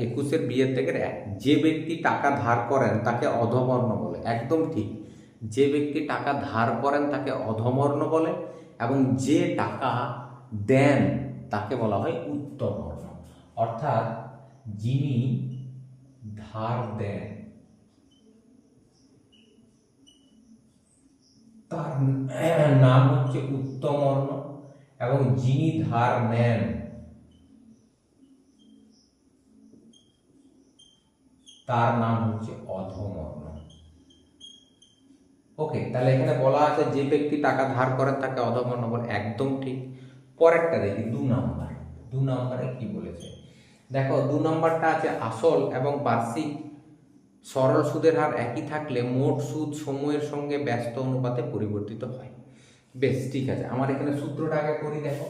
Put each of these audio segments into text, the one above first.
21-এর বিয়ের থেকে 1, যে ব্যক্তি টাকা ধার করেন তাকে অধমর্ণ বলে। একদম ঠিক, যে ব্যক্তি টাকা ধার করেন তাকে অধমর্ণ বলে, এবং যে টাকা দেন তাকে বলা হয় উত্তমর্ণ। অর্থাৎ যিনি ধার দেন তার নাম হচ্ছে উত্তমর্ণ, এবং যিনি ধার নেন তার নাম হচ্ছে অধমর্ণ। ওকে, তাহলে এখানে বলা আছে যে ব্যক্তি টাকা ধার করেন তাকে অধমর্ণ বলে। একদম ঠিক। পরেরটা দেখি 2 নম্বর। 2 নম্বরে কি বলেছে দেখো, 2 নম্বরটা আছে আসল এবং বার্ষিক সরল সুদের হার একই থাকলে মোট সুদ সময়ের সঙ্গে ব্যস্ত অনুপাতে পরিবর্তিত হয়। বেশ, ঠিক আছে। আমার এখানে সূত্রটা আগে করি। দেখো,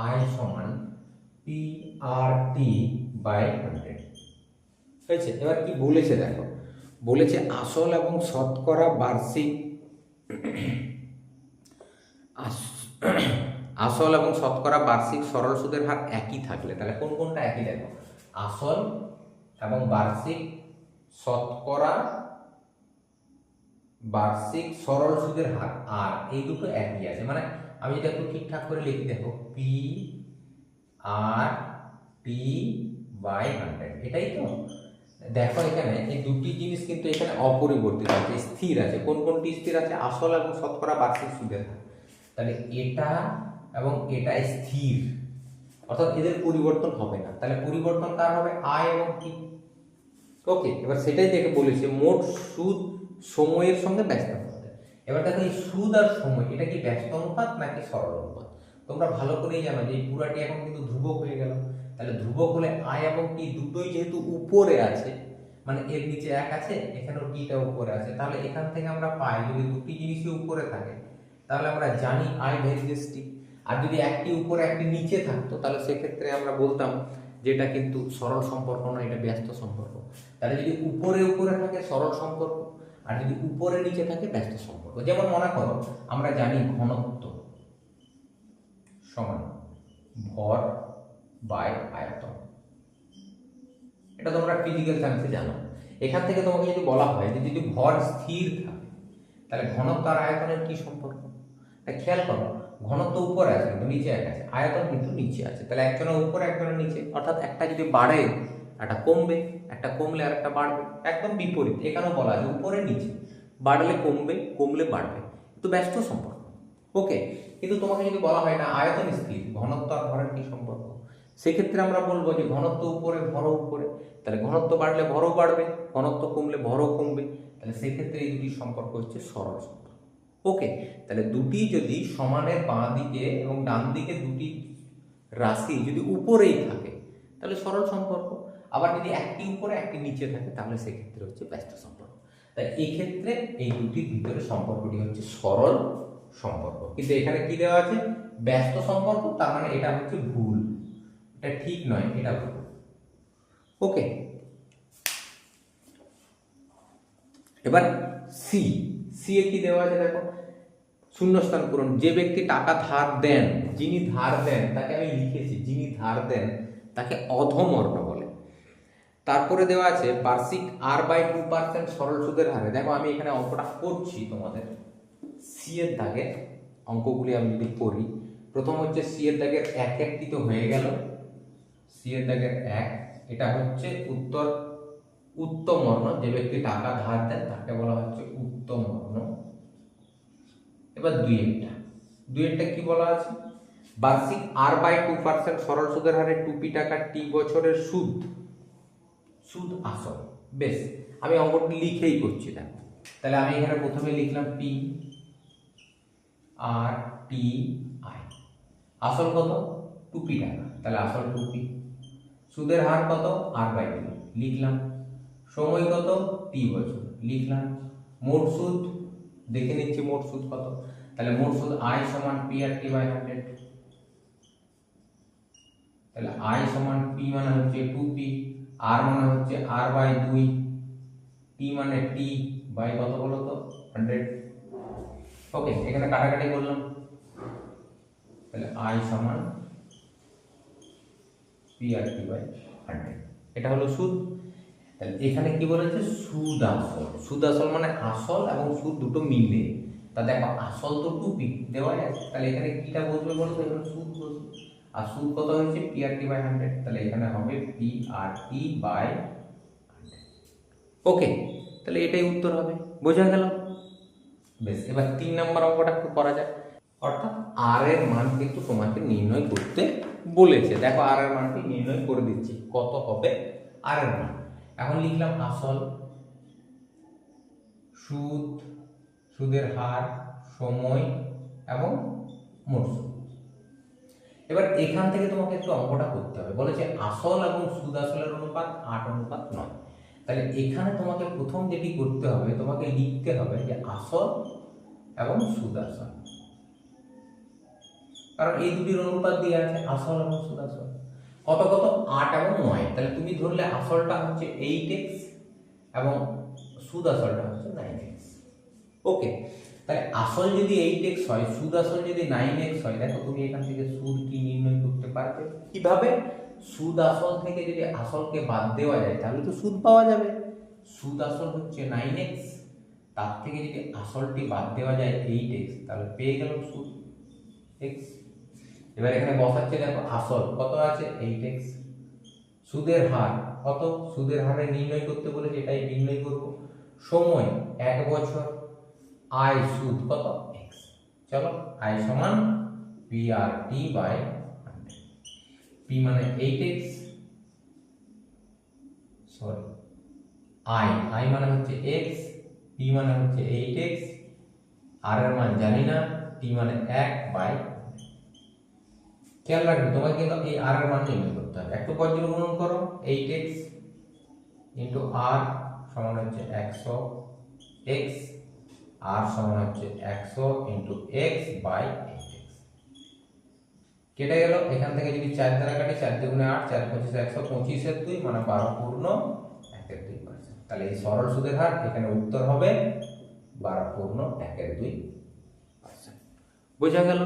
আই সমান PRT/100 হয়েছে। এবার কি বলেছে দেখো, বলেছে আসল এবং শতকরা বার্ষিক আসল এবং শতকরা বার্ষিক সরল সুদের হার একই থাকলে, তাহলে কোন কোনটা একই দেখো, আসল এবং বার্ষিক শতকরা বার্ষিক সরল সুদের হার, আর এই দুটো একই আছে। মানে আমি যদি একটু ঠিকঠাক করে লিখি, দেখো PRT/100, এটাই তো। দেখো এখানে এই দুটি জিনিস কিন্তু এখানে অপরিবর্তিত আছে, স্থির আছে। কোন কোনটি স্থির আছে? আসল এবং শতকরা বার্ষিক সুদের হার। তাহলে এটা এবং এটা স্থির, অর্থাৎ এদের পরিবর্তন হবে না। তাহলে পরিবর্তন কার হবে? আয় এবং টি। ওকে, এবার সেটাই দেখে বলেছে মোট সুদ সময়ের সঙ্গে ব্যস্ত অনুপাত। এবার দেখো, এই সুদ আর সময় এটা কি ব্যস্ত অনুপাত নাকি সরল অনুপাত? তোমরা ভালো করেই জানো যে এই পুরাটি এখন কিন্তু ধ্রুবক হয়ে গেল। তাহলে ধ্রুবক হলে আয় এবং টি দুটোই যেহেতু উপরে আছে, মানে এর নিচে 1 আছে, এখানেও টিটা উপরে আছে, তাহলে এখান থেকে আমরা পাই যদি দুটি জিনিসই উপরে থাকে তাহলে আমরা জানি আই ভ্যারিয়েস টি। আর যদি একটি উপরে একটি নিচে থাকতো তাহলে সেক্ষেত্রে আমরা বলতাম যে এটা কিন্তু সরল সম্পর্ক না, এটা ব্যস্ত সম্পর্ক। তাহলে যদি উপরে উপরে থাকে সরল সম্পর্ক, আর যদি উপরে নিচে থাকে ব্যস্ত সম্পর্ক। যেমন মনে করো, আমরা জানি ঘনত্ব সমান ভর বাই আয়তন, এটা তোমরা ফিজিক্যাল সায়েন্সে জানো। এখান থেকে তোমাকে যদি বলা হয় যে যদি ভর স্থির থাকে তাহলে ঘনত্ব আর আয়তনের কি সম্পর্ক? খেয়াল করো, ঘনত্ব উপরে আছে কিন্তু নিচে এক আছে, আয়তন কিন্তু নিচে আছে। তাহলে একজনের উপরে একজনের নিচে, অর্থাৎ একটা যদি বাড়ে একটা কমবে, একটা কমলে আর একটা বাড়বে। একদম বিপরীত এখানেও বলা আছে, উপরে নিচে, বাড়লে কমবে, কমলে বাড়বে, তো ব্যস্ত সম্পর্ক। ওকে, কিন্তু তোমাকে যদি বলা হয় না আয়তন স্থির, ঘনত্ব আর ভরের কি সম্পর্ক, সেক্ষেত্রে আমরা বলবো যে ঘনত্ব উপরে ভরও উপরে, তাহলে ঘনত্ব বাড়লে ভরও বাড়বে, ঘনত্ব কমলে ভরও কমবে। তাহলে সেক্ষেত্রে এই দুটি সম্পর্ক হচ্ছে সরল সম্পর্ক। ওকে, তাহলে দুটি যদি সমানের বাঁ দিকে এবং ডান দিকে দুটি রাশি যদি উপরেই থাকে তাহলে সরল সম্পর্ক, আবার যদি একটি উপরে একটি নিচে থাকে তাহলে সেক্ষেত্রে হচ্ছে ব্যস্ত সম্পর্ক। তাই এই ক্ষেত্রে এই দুটির ভিতরে সম্পর্কটি হচ্ছে সরল সম্পর্ক। কিন্তু এখানে কি দেওয়া আছে? ব্যস্ত সম্পর্ক, তার মানে এটা হচ্ছে ভুল, এটা ঠিক নয়, এটা ভুল। ওকে, এবার সি এ কি দেওয়া আছে দেখো, শূন্যস্থান পূরণ। যে ব্যক্তি টাকা ধার দেন, যিনি ধার দেন তাকে আমি লিখেছি, যিনি ধার দেন তাকে অধমর্ণ বলে। তারপরে দেওয়া আছে বার্ষিক R/2% সরল সুদের হারে। দেখো আমি এখানে অঙ্কটা করছি তোমাদের, সি এর দাগে অঙ্কগুলি আমি যদি করি, প্রথম হচ্ছে সি এর দাগের 1 তো হয়ে গেল, সি এর দাগের 1, এটা হচ্ছে উত্তমর্ণ। যে ব্যক্তি টাকা ধার দেন তাকে বলা হচ্ছে উত্তমর্ণ। এবার দুইয়েরটা কি বলা আছে? বার্ষিক R/2% সরল সুদের হারে 2p টাকা টি বছরের সুদ আসল। বেশ, আমি অঙ্কটি লিখেই করছি দেখো। তাহলে আমি এখানে প্রথমে লিখলাম PRTI, আসল কত? 2p টাকা, তাহলে আসল 2p, সুদের হার কত? R/2 লিখলাম, সময় কত? t বছর লিখলাম, মোট সুদ দেখে নিচ্ছি মোট সুদ কত। তাহলে মোট সুদ I সমান PRT/100, তাহলে I সমান P মানে হচ্ছে 2p, R মানে হচ্ছে R/2, T মানে T বাই কত বলো তো? 100। ওকে, এখানে কাটাকাটি করলাম, তাহলে I সমান PRT/100। এটা হলো সুদ। তাহলে এখানে কি বলেছে, সুদ আসল মানে আসল এবং সুদ দুটো মিলে। তা দেখো আসল তো 2p দেওয়া আছে, তাহলে এখানে কিটা বসবে বলো তো, এখানে সুদ বসবে। আর সুদ কত হয়েছে, PRT/100, তাহলে এখানে হবে PRT/100। ওকে, তাহলে এটাই উত্তর হবে। বোঝা গেল? বেশ, এবার 3 নম্বর অঙ্কটা একটু করা যাক। অর্থাৎ আর এর মান কিন্তু তোমাকে নির্ণয় করতে বলেছে। দেখো আর এর মানটি নির্ণয় করে দিচ্ছি, কত হবে আর এর মান। এখন লিখলাম আসল, সুদ, সুদের হার, সময় এবং মোট সুদ। এবার এখান থেকে তোমাকে একটু অঙ্কটা করতে হবে। বলেছে আসল এবং সুদ আসলের অনুপাত 8:9। তাহলে এখানে তোমাকে প্রথম যেটি করতে হবে, তোমাকে লিখতে হবে যে আসল এবং সুদ আসল, কারণ এই দুটির অনুপাত দিয়ে আছে, আসল এবং সুদ আসল। কত কত, 8 এবং 9। তাহলে তুমি ধরলে আসলটা হচ্ছে 8x এবং সুদ আসলটা হচ্ছে 9x। ওকে, তাহলে আসল যদি 8x হয়, সুদ আসল যদি 9x হয়, দেখো তুমি এখান থেকে সুদ কি নির্ণয় করতে পারবে কিভাবে। সুদ আসল থেকে যদি আসলকে বাদ দেওয়া যায় তাহলে তো সুদ পাওয়া যাবে। সুদ আসল হচ্ছে 9x, তার থেকে যদি আসলটি বাদ দেওয়া যায় 8x, তাহলে পেয়ে গেল সুদ x। এবার এখানে বসাচ্ছে, দেখো আসল কত আছে 8x, সুদের হার কত, সুদের হারে নির্ণয় করতে বলেছে, এটাই নির্ণয় করব। সময় 1 বছর, আয় সুদ কত x। চলো, আয় সমান PRT/100। p মানে 8x, সরি, আই মানে হচ্ছে x, p মানে হচ্ছে 8x, আর এর মান জানি না, t মানে 1/। খেয়াল রাখবে তোমাকে কিন্তু এই আর এর মান নির্ণয় করতে হবে। একটু পর্যবেক্ষণ করো, 8x ইন্টু r সমান হচ্ছে 100 x, r সমান হচ্ছে 100 ইন্টু x/8x। কেটে গেল, এখান থেকে যদি 4 দ্বারা কাটি, 4 দুগুণে 8, 4 25 125 এর 2 মানে 12 পূর্ণ 1/2%। তাহলে এই সরল সুদের হার এখানে উত্তর হবে 12 পূর্ণ 1/2%। বোঝা গেল?